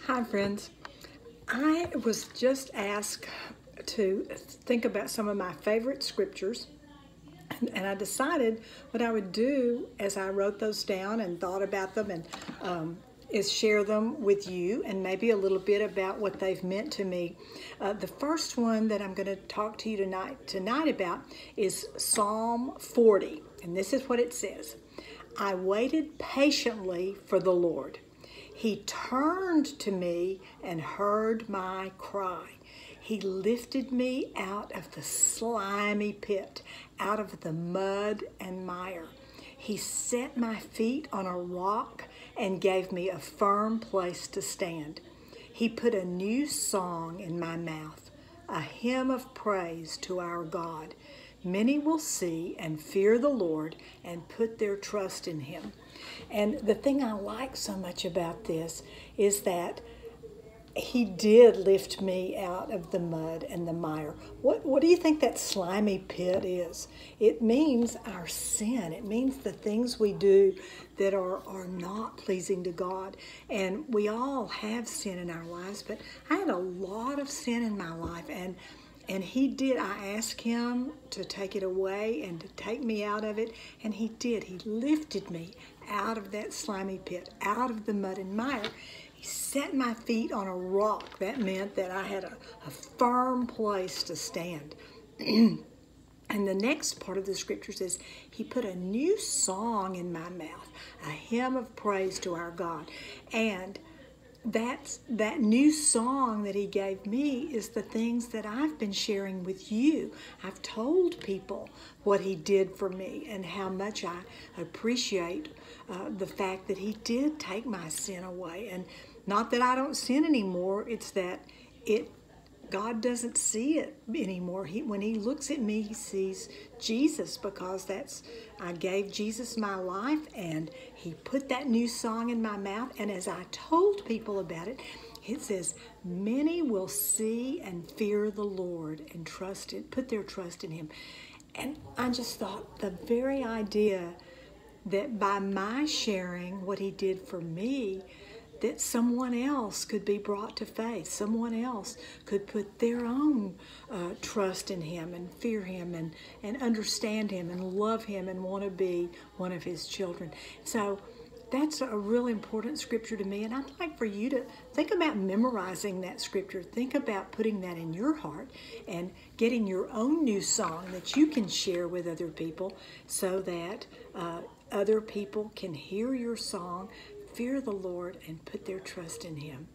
Hi, friends. I was just asked to think about some of my favorite scriptures, and I decided what I would do as I wrote those down and thought about them is share them with you and maybe a little bit about what they've meant to me. The first one that I'm going to talk to you tonight about is Psalm 40, and this is what it says. I waited patiently for the Lord. He turned to me and heard my cry. He lifted me out of the slimy pit, out of the mud and mire. He set my feet on a rock and gave me a firm place to stand. He put a new song in my mouth, a hymn of praise to our God. Many will see and fear the Lord and put their trust in Him. And the thing I like so much about this is that He did lift me out of the mud and the mire. What do you think that slimy pit is? It means our sin. It means the things we do that are not pleasing to God. And we all have sin in our lives, but I had a lot of sin in my life, and He did. I asked Him to take it away and to take me out of it, and He did. He lifted me out of that slimy pit, out of the mud and mire. He set my feet on a rock. That meant that I had a firm place to stand. And the next part of the scripture says, He put a new song in my mouth, a hymn of praise to our God. And that new song that He gave me is the things that I've been sharing with you. I've told people what He did for me and how much I appreciate the fact that He did take my sin away. And not that I don't sin anymore, it's that God doesn't see it anymore. When He looks at me, He sees Jesus, because I gave Jesus my life, and He put that new song in my mouth. And as I told people about it, it says, many will see and fear the Lord and put their trust in Him. And I just thought the very idea that by my sharing what He did for me, that someone else could be brought to faith. Someone else could put their own trust in Him and fear Him and understand Him and love Him and want to be one of His children. So that's a real important scripture to me, and I'd like for you to think about memorizing that scripture. Think about putting that in your heart and getting your own new song that you can share with other people, so that other people can hear your song, fear the Lord, and put their trust in Him.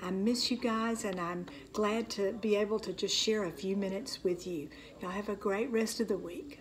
I miss you guys, and I'm glad to be able to just share a few minutes with you. Y'all have a great rest of the week.